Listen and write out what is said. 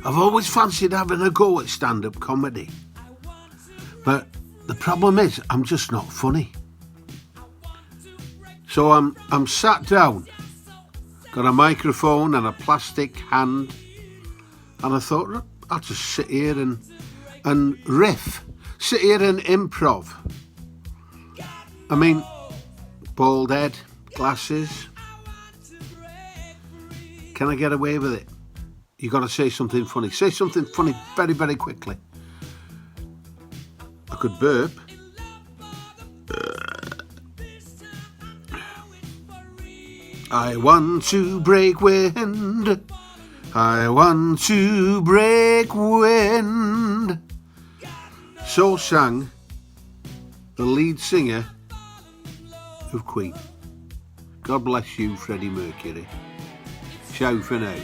I've always fancied having a go at stand-up comedy. But the problem is, I'm just not funny. So I'm sat down, got a microphone and a plastic hand, and I thought, I'll just sit here and riff, sit here and improv. I mean, bald head, glasses. Can I get away with it? You got to say something funny. Say something funny very, very quickly. I could burp. I want to break wind. I want to break wind. So sang the lead singer of Queen. God bless you, Freddie Mercury. Ciao for now.